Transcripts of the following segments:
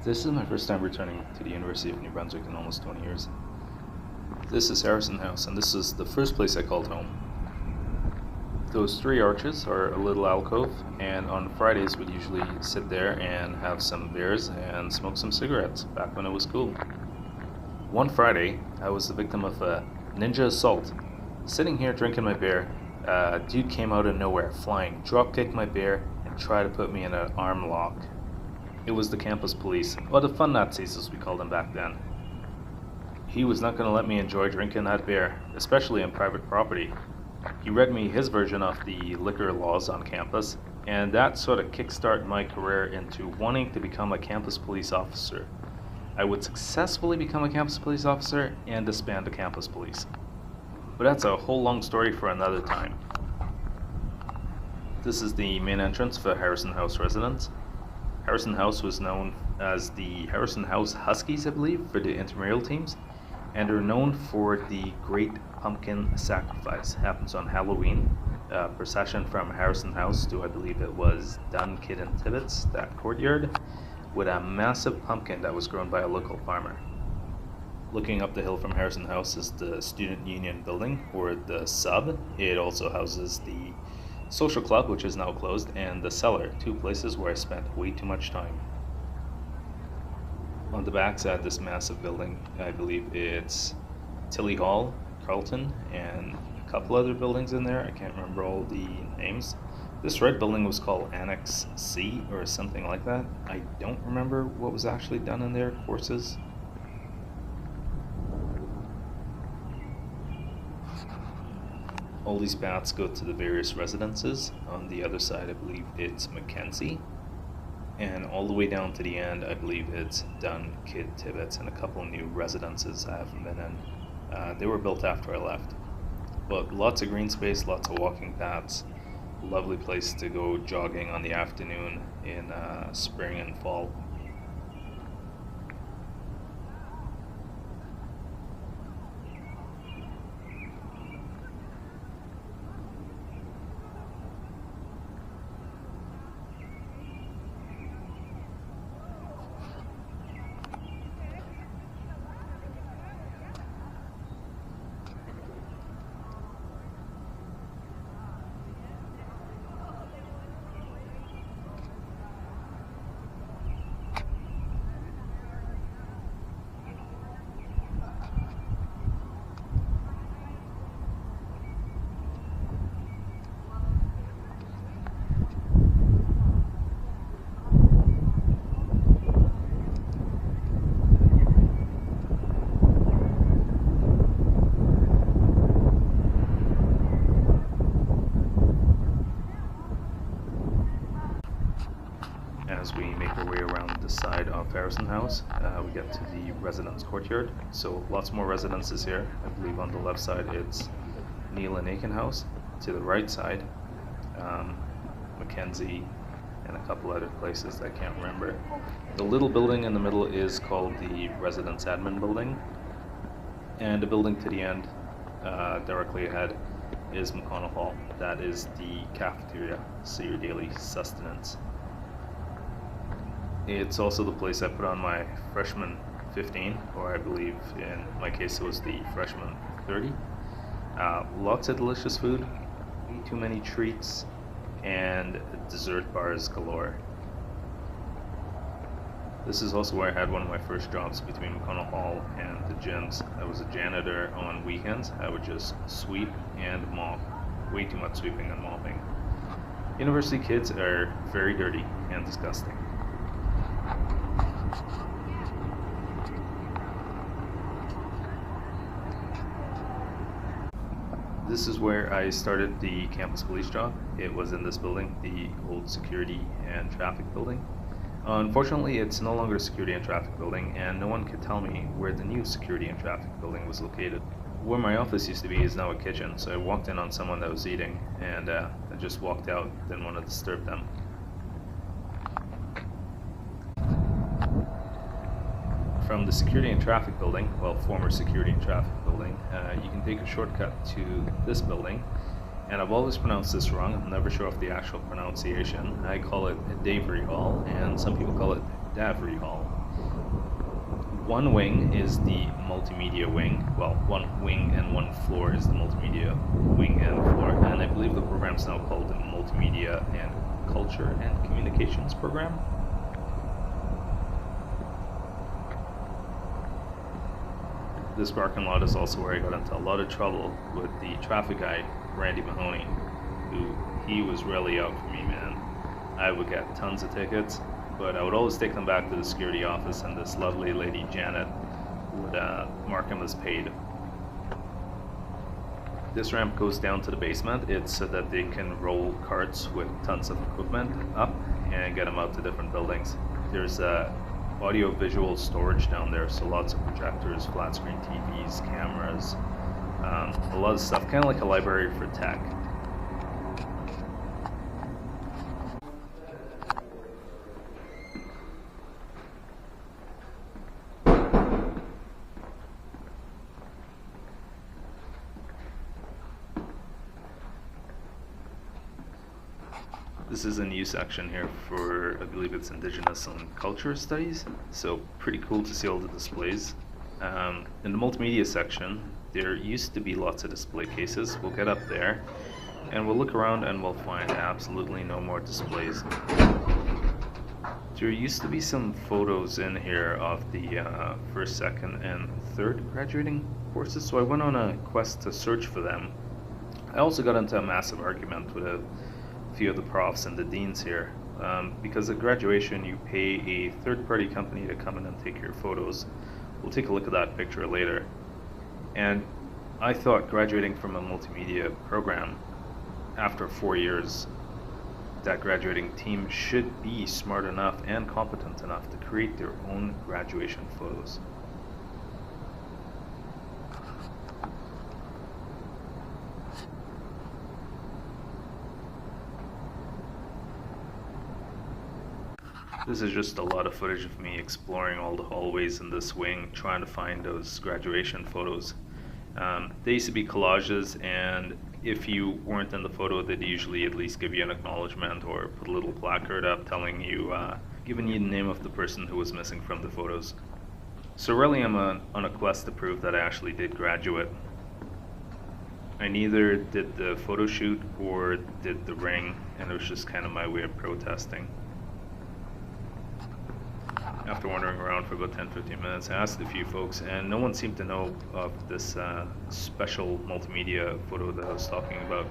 This is my first time returning to the University of New Brunswick in almost 20 years. This is Harrison House, and this is the first place I called home. Those three arches are a little alcove, and on Fridays we'd usually sit there and have some beers and smoke some cigarettes back when it was cool. One Friday, I was the victim of a ninja assault. Sitting here drinking my beer, a dude came out of nowhere, flying, drop-kicked my beer, and tried to put me in an arm lock. It was the campus police, or the fun Nazis as we called them back then. He was not going to let me enjoy drinking that beer, especially on private property. He read me his version of the liquor laws on campus, and that sort of kickstarted my career into wanting to become a campus police officer. I would successfully become a campus police officer and disband the campus police. But that's a whole long story for another time. This is the main entrance for Harrison House residents. Harrison House was known as the Harrison House Huskies, I believe, for the intramural teams, and are known for the Great Pumpkin Sacrifice. It happens on Halloween. A procession from Harrison House to, I believe it was Dunkid and Tibbetts, that courtyard, with a massive pumpkin that was grown by a local farmer. Looking up the hill from Harrison House is the Student Union building, or the Sub. It also houses the Social Club, which is now closed, and the Cellar, two places where I spent way too much time. On the backside of this massive building, I believe it's Tilly Hall, Carlton, and a couple other buildings in there. I can't remember all the names. This red building was called Annex C or something like that. I don't remember what was actually done in their courses. All these paths go to the various residences. On the other side, I believe it's Mackenzie. And all the way down to the end, I believe it's Dunkid, Tibbetts, and a couple new residences I haven't been in. They were built after I left. But lots of green space, lots of walking paths. Lovely place to go jogging on the afternoon in spring and fall. As we make our way around the side of Harrison House, we get to the residence courtyard. So lots more residences here. I believe on the left side it's Neil and Aken House. To the right side, Mackenzie and a couple other places I can't remember. The little building in the middle is called the Residence Admin Building. And the building to the end, directly ahead, is McConnell Hall. That is the cafeteria, so your daily sustenance. It's also the place I put on my freshman 15, or I believe in my case it was the freshman 30. Lots of delicious food, way too many treats, and dessert bars galore. This is also where I had one of my first jobs between McConnell Hall and the gyms. I was a janitor on weekends. I would just sweep and mop. Way too much sweeping and mopping. University kids are very dirty and disgusting. This is where I started the campus police job. It was in this building, the old security and traffic building. Unfortunately, it's no longer a security and traffic building, and no one could tell me where the new security and traffic building was located. Where my office used to be is now a kitchen, so I walked in on someone that was eating, and I just walked out, didn't want to disturb them. From the security and traffic building, well, former security and traffic building, you can take a shortcut to this building, and I've always pronounced this wrong. I'm never sure of the actual pronunciation. I call it Davery Hall, and some people call it Davery Hall. One wing is the multimedia wing. Well, one wing and one floor is the multimedia wing and floor. And I believe the program is now called the Multimedia and Culture and Communications program. This parking lot is also where I got into a lot of trouble with the traffic guy, Randy Mahoney, who he was really out for me, man. I would get tons of tickets, but I would always take them back to the security office, and this lovely lady, Janet, would mark them as paid. This ramp goes down to the basement. It's so that they can roll carts with tons of equipment up and get them out to different buildings. There's audio-visual storage down there, so lots of projectors, flat-screen TVs, cameras, a lot of stuff, kind of like a library for tech. This is a new section here for, I believe it's Indigenous and Culture Studies, so pretty cool to see all the displays. In the multimedia section, there used to be lots of display cases. We'll get up there and we'll look around and we'll find absolutely no more displays. There used to be some photos in here of the first, second, and third graduating courses, so I went on a quest to search for them. I also got into a massive argument with a few of the profs and the deans here, because at graduation you pay a third-party company to come in and take your photos. We'll take a look at that picture later. And I thought graduating from a multimedia program after 4 years, that graduating team should be smart enough and competent enough to create their own graduation photos. This is just a lot of footage of me exploring all the hallways in this wing, trying to find those graduation photos. They used to be collages, and if you weren't in the photo, they'd usually at least give you an acknowledgement or put a little placard up telling you, giving you the name of the person who was missing from the photos. So really I'm on a quest to prove that I actually did graduate. I neither did the photo shoot or did the ring, and it was just kind of my way of protesting. After wandering around for about 10-15 minutes, I asked a few folks, and no one seemed to know of this special multimedia photo that I was talking about.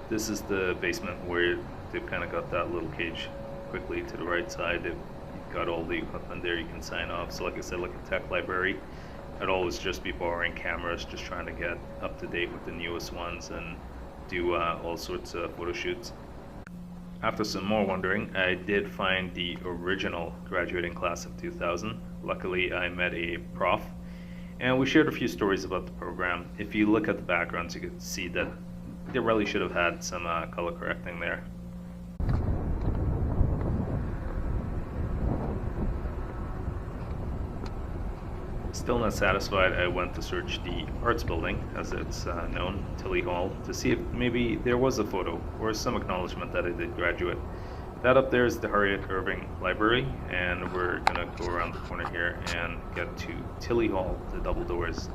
This is the basement where they've kind of got that little cage quickly to the right side. They've got all the equipment there you can sign off. So like I said, like a tech library. I'd always just be borrowing cameras, just trying to get up to date with the newest ones and do all sorts of photo shoots. After some more wondering, I did find the original graduating class of 2000. Luckily, I met a prof, and we shared a few stories about the program. If you look at the backgrounds, you can see that they really should have had some color correcting there. Still not satisfied, I went to search the arts building, as it's known, Tilly Hall, to see if maybe there was a photo or some acknowledgement that I did graduate. That up there is the Harriet Irving Library, and we're gonna go around the corner here and get to Tilly Hall, the double doors.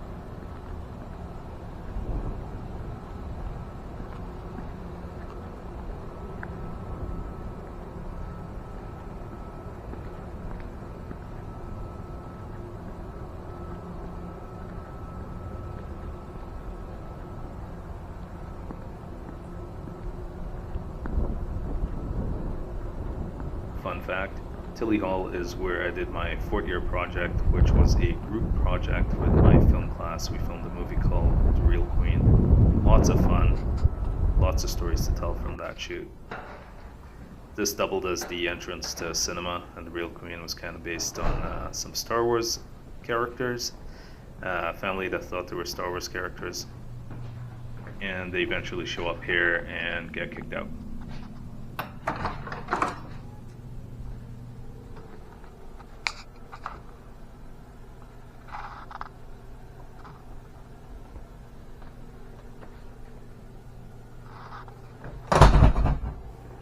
Fun fact, Tilly Hall is where I did my 4th-year project, which was a group project with my film class. We filmed a movie called The Real Queen. Lots of fun, lots of stories to tell from that shoot. This doubled as the entrance to cinema, and The Real Queen was kind of based on some Star Wars characters, a family that thought they were Star Wars characters, and they eventually show up here and get kicked out.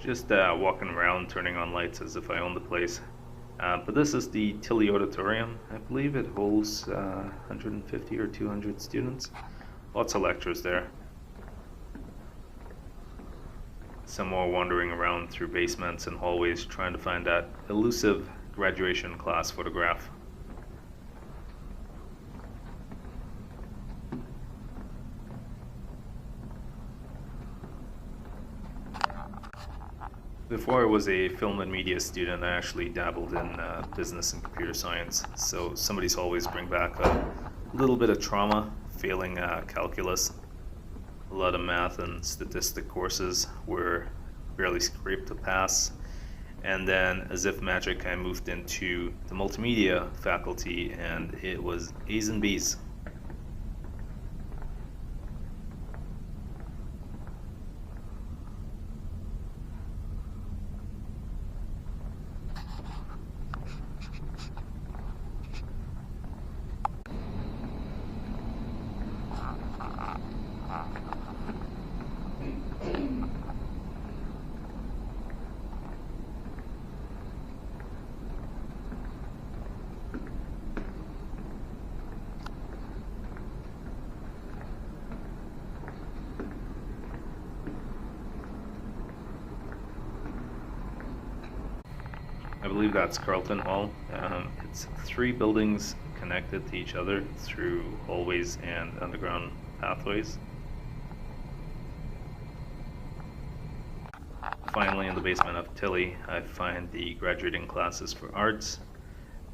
Just walking around, turning on lights as if I own the place. But this is the Tilly Auditorium. I believe it holds 150 or 200 students. Lots of lectures there. Some more wandering around through basements and hallways trying to find that elusive graduation class photograph. Before I was a film and media student, I actually dabbled in business and computer science. So somebody's always bring back a little bit of trauma, failing calculus. A lot of math and statistic courses were barely scraped to pass. And then, as if magic, I moved into the multimedia faculty and it was A's and B's. I believe that's Carlton Hall. It's 3 buildings connected to each other through hallways and underground pathways. Finally, in the basement of Tilly, I find the graduating classes for arts.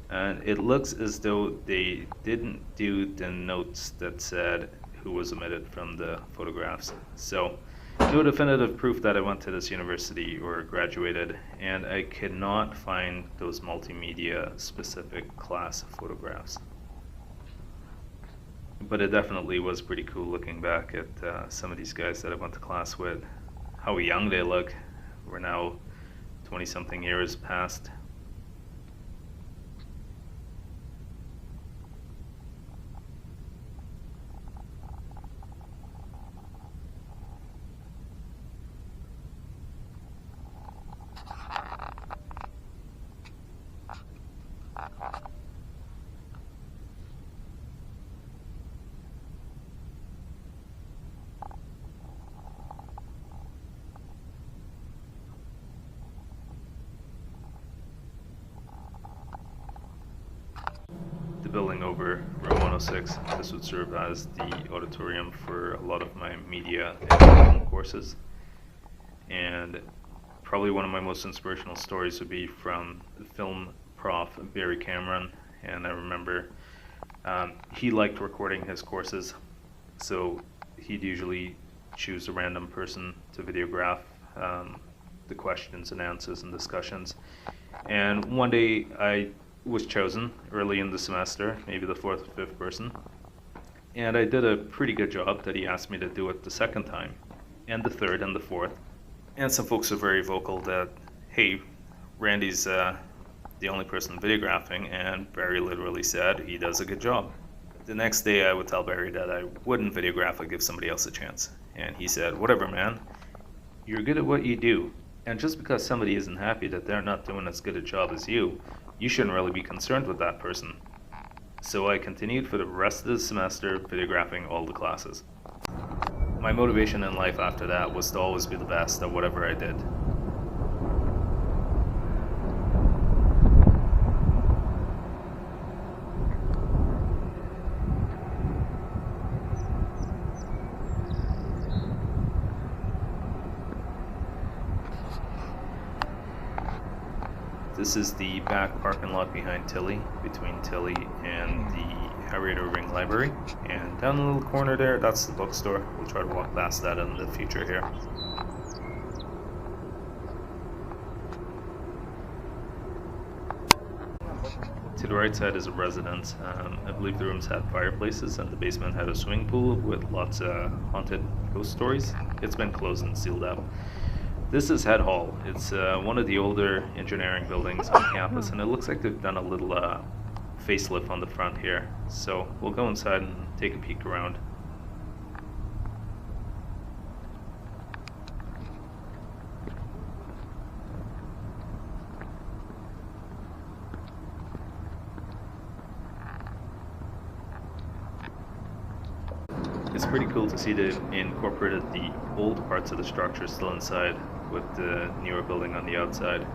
And it looks as though they didn't do the notes that said who was omitted from the photographs. So, no definitive proof that I went to this university or graduated, and I could not find those multimedia specific class photographs. But it definitely was pretty cool looking back at some of these guys that I went to class with. How young they look. We're now 20-something years past. Building over room 106. This would serve as the auditorium for a lot of my media and film courses. And probably one of my most inspirational stories would be from the film prof, Barry Cameron. And I remember he liked recording his courses, so he'd usually choose a random person to videograph the questions and answers and discussions. And one day I was chosen early in the semester, maybe the 4th or 5th person, and I did a pretty good job that he asked me to do it the 2nd time, and the 3rd and the 4th. And some folks are very vocal that, hey, Randy's the only person videographing, and Barry literally said he does a good job. The next day I would tell Barry that I wouldn't videograph, I'd give somebody else a chance. And he said, whatever man, you're good at what you do, and just because somebody isn't happy that they're not doing as good a job as you shouldn't really be concerned with that person. So I continued for the rest of the semester videographing all the classes. My motivation in life after that was to always be the best at whatever I did. This is the back parking lot behind Tilly, between Tilly and the Harriet Irving Library. And down the little corner there, that's the bookstore. We'll try to walk past that in the future here. To the right side is a residence. I believe the rooms had fireplaces and the basement had a swimming pool with lots of haunted ghost stories. It's been closed and sealed up. This is Head Hall. It's one of the older engineering buildings on campus, and it looks like they've done a little facelift on the front here. So we'll go inside and take a peek around. it's pretty cool to see they incorporated the old parts of the structure still inside with the newer building on the outside.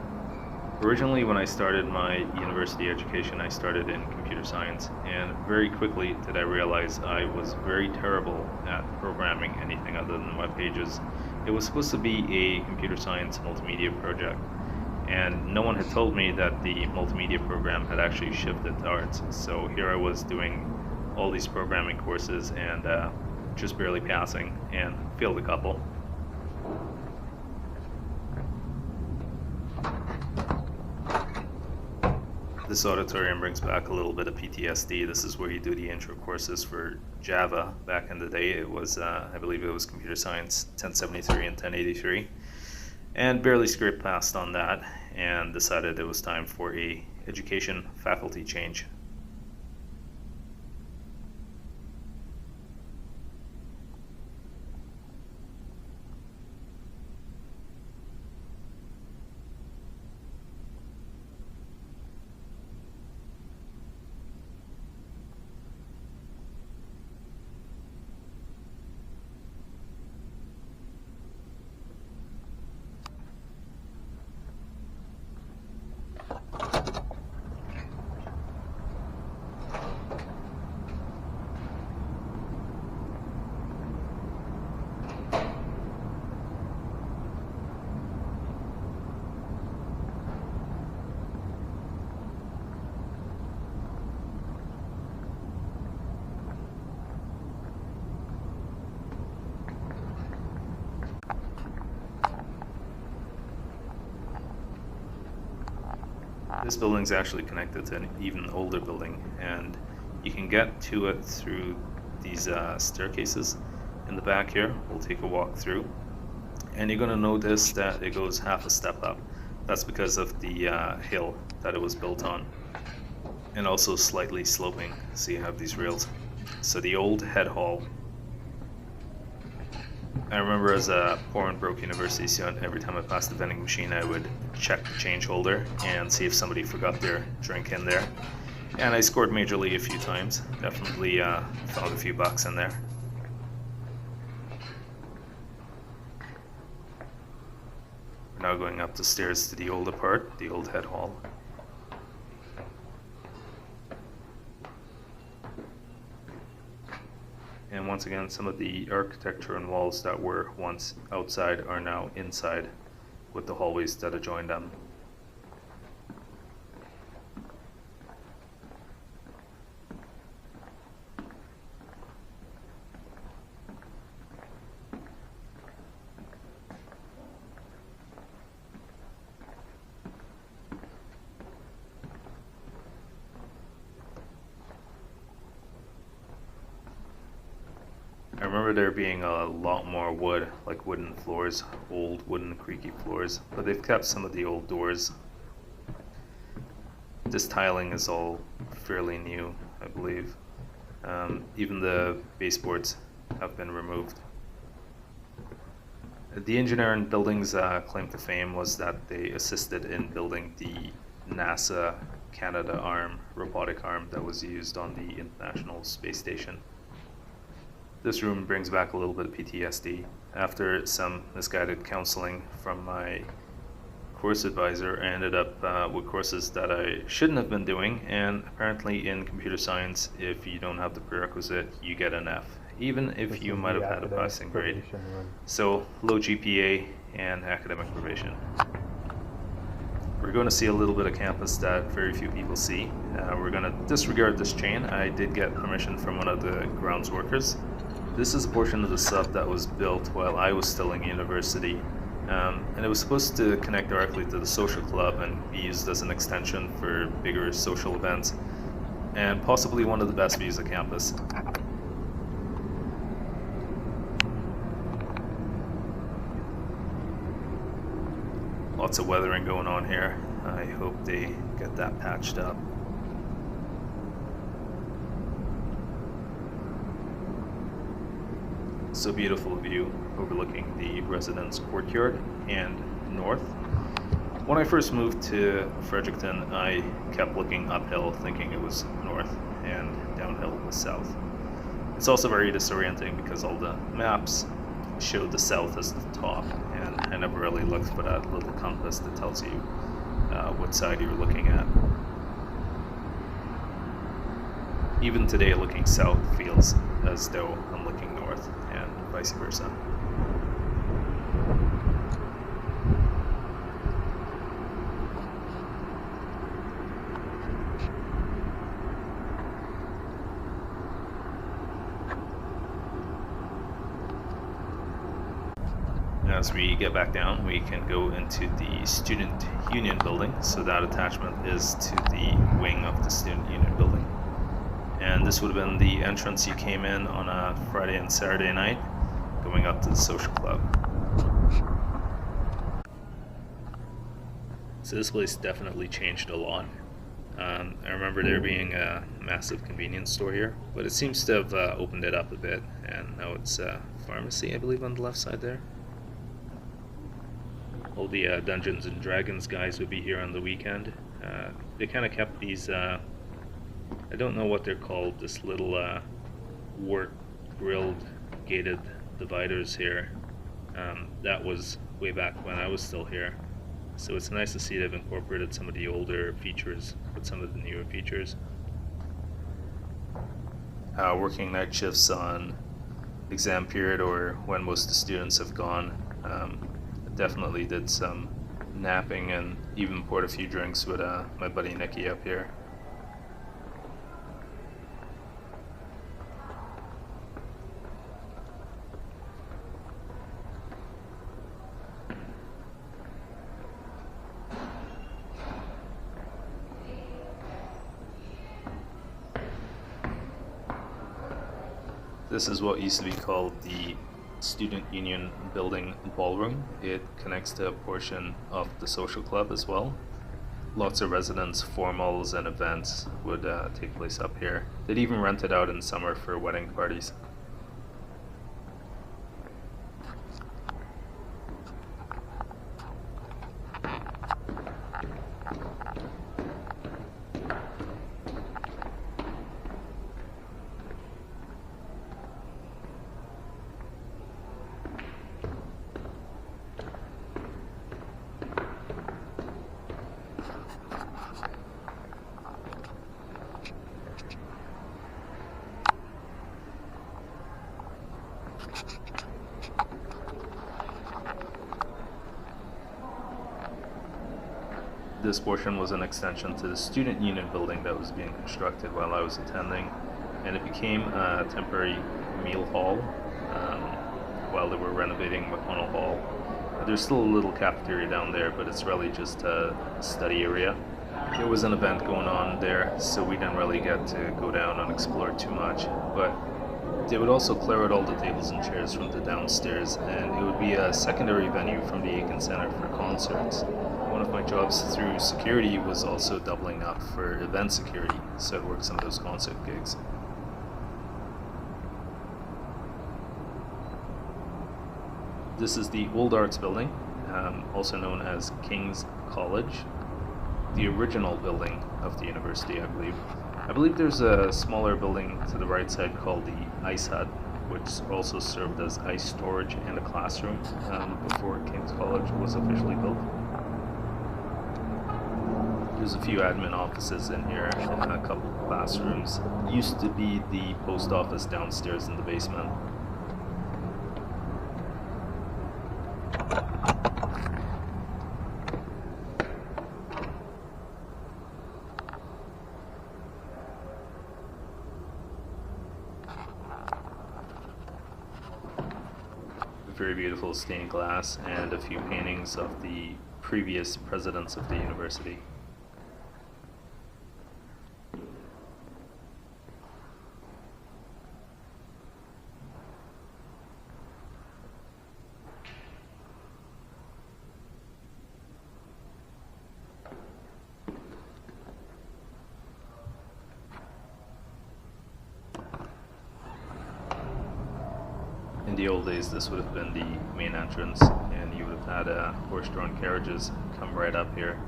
Originally, when I started my university education, I started in computer science, and very quickly did I realize I was very terrible at programming anything other than web pages. It was supposed to be a computer science multimedia project, and no one had told me that the multimedia program had actually shifted to arts. So here I was doing all these programming courses and just barely passing, and failed a couple. This auditorium brings back a little bit of PTSD. This is where you do the intro courses for Java. Back in the day, it was, I believe it was Computer Science 1073 and 1083. And barely scraped past on that and decided it was time for a education faculty change. This building's actually connected to an even older building, and you can get to it through these staircases in the back here. We'll take a walk through, and you're going to notice that it goes half a step up. That's because of the hill that it was built on, and also slightly sloping, so you have these rails. So the old head hall. I remember as a poor and broke university student, every time I passed the vending machine, I would check the change holder and see if somebody forgot their drink in there. And I scored majorly a few times. Definitely found a few bucks in there. We're now going up the stairs to the older part, the old head hall. And once again, some of the architecture and walls that were once outside are now inside, with the hallways that adjoin them. I remember there being a lot more wood, like wooden floors, old wooden creaky floors, but they've kept some of the old doors. This tiling is all fairly new, I believe. Even the baseboards have been removed. The engineering building's claim to fame was that they assisted in building the NASA Canada arm, robotic arm that was used on the International Space Station. This room brings back a little bit of PTSD. After some misguided counseling from my course advisor, I ended up with courses that I shouldn't have been doing, and apparently in computer science, if you don't have the prerequisite, you get an F, even if you might have had a passing grade. So low GPA and academic probation. We're going to see a little bit of campus that very few people see. We're going to disregard this chain. I did get permission from one of the grounds workers. This is a portion of the sub that was built while I was still in university, and it was supposed to connect directly to the social club and be used as an extension for bigger social events, and possibly one of the best views of campus. Lots of weathering going on here. I hope they get that patched up. It's a beautiful view overlooking the residence courtyard and north. When I first moved to Fredericton, I kept looking uphill thinking it was north and downhill was south. It's also very disorienting because all the maps show the south as the top, and I never really looked for that little compass that tells you what side you're looking at. Even today, looking south feels as though I'm looking north, and vice versa. As we get back down, we can go into the Student Union building. So that attachment is to the wing of the Student Union building. And this would have been the entrance you came in on a Friday and Saturday night, going up to the social club. So this place definitely changed a lot. I remember there being a massive convenience store here, but it seems to have opened it up a bit, and now it's a pharmacy, I believe, on the left side there. All the Dungeons and Dragons guys would be here on the weekend. They kind of kept these, I don't know what they're called, this little work grilled gated dividers here. That was way back when I was still here. So it's nice to see they've incorporated some of the older features with some of the newer features. Working night shifts on exam period or when most of the students have gone. Definitely did some napping and even poured a few drinks with my buddy Nicky up here. This is what used to be called the Student Union Building Ballroom. It connects to a portion of the social club as well. Lots of residence formals and events would take place up here. They'd even rent it out in summer for wedding parties. This portion was an extension to the Student Union building that was being constructed while I was attending, and it became a temporary meal hall while they were renovating McConnell Hall. There's still a little cafeteria down there, but it's really just a study area. There was an event going on there, so we didn't really get to go down and explore too much, but they would also clear out all the tables and chairs from the downstairs, and it would be a secondary venue from the Aken Center for concerts. One of my jobs through security was also doubling up for event security, so I'd work some of those concert gigs. This is the Old Arts Building, also known as King's College, the original building of the university, I believe. I believe there's a smaller building to the right side called the Ice Hut, which also served as ice storage and a classroom before King's College was officially built. There's a few admin offices in here and a couple of classrooms. Used to be the post office downstairs in the basement. Very beautiful stained glass and a few paintings of the previous presidents of the university. In the old days, this would have been the main entrance, and you would have had horse-drawn carriages come right up here.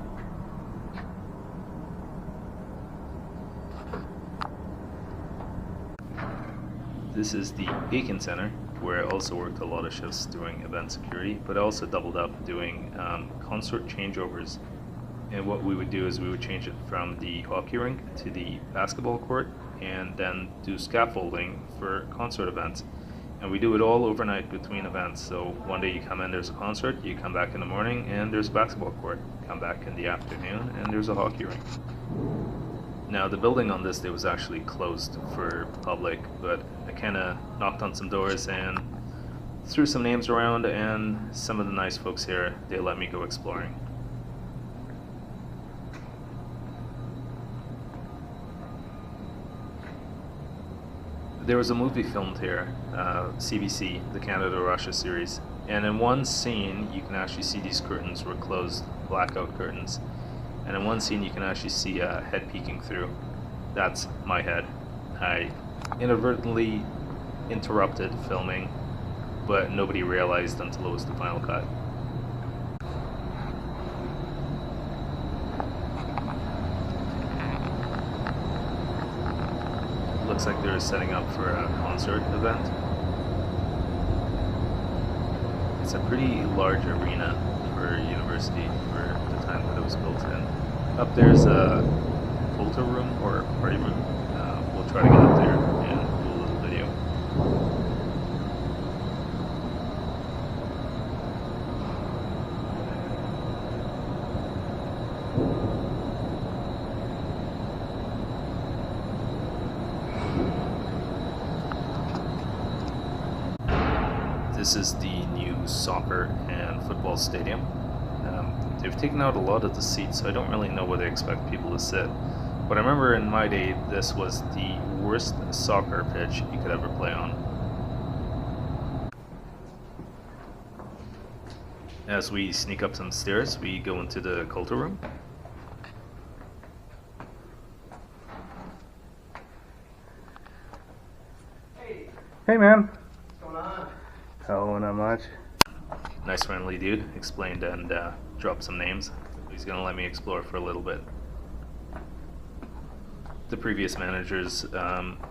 This is the Aken Center, where I also worked a lot of shifts doing event security, but I also doubled up doing concert changeovers. And what we would do is we would change it from the hockey rink to the basketball court, and then do scaffolding for concert events. And we do it all overnight between events. So one day you come in, there's a concert, you come back in the morning, and there's a basketball court. Come back in the afternoon, and there's a hockey rink. Now, the building on this day was actually closed for public, but I kind of knocked on some doors and threw some names around, and some of the nice folks here, they let me go exploring. There was a movie filmed here, CBC, the Canada-Russia series, and in one scene you can actually see these curtains were closed, blackout curtains, and in one scene you can actually see a head peeking through. That's my head. I inadvertently interrupted filming, but nobody realized until it was the final cut. Looks like they're setting up for a concert event. It's a pretty large arena for a university for the time that it was built in. Up there's a photo room or party room. We'll try to get up there and do a little video. This is the new soccer and football stadium. They've taken out a lot of the seats, so I don't really know where they expect people to sit. But I remember in my day, this was the worst soccer pitch you could ever play on. As we sneak up some stairs, we go into the culture room. Hey man. What's going on? Oh, not much. Nice friendly dude, explained and dropped some names. He's gonna let me explore for a little bit. The previous managers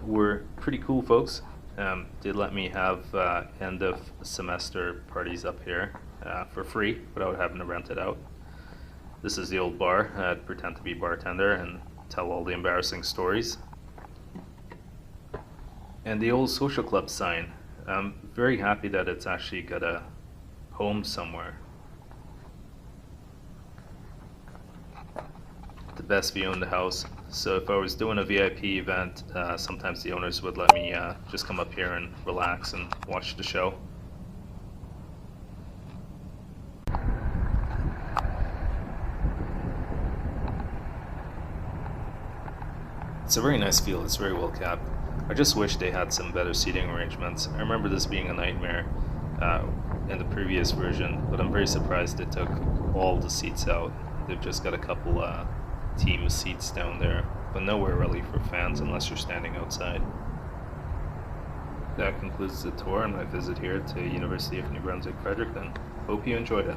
were pretty cool folks. Did let me have end of semester parties up here for free without having to rent it out. This is the old bar. I'd pretend to be bartender and tell all the embarrassing stories. And the old social club sign. I'm very happy that it's actually got a home somewhere. The best view in the house. So if I was doing a VIP event, sometimes the owners would let me just come up here and relax and watch the show. It's a very nice field. It's very well kept. I just wish they had some better seating arrangements. I remember this being a nightmare in the previous version, but I'm very surprised they took all the seats out. They've just got a couple team seats down there, but nowhere really for fans unless you're standing8outside. That concludes the tour and my visit here to University of New Brunswick Fredericton. Hope you enjoyed it.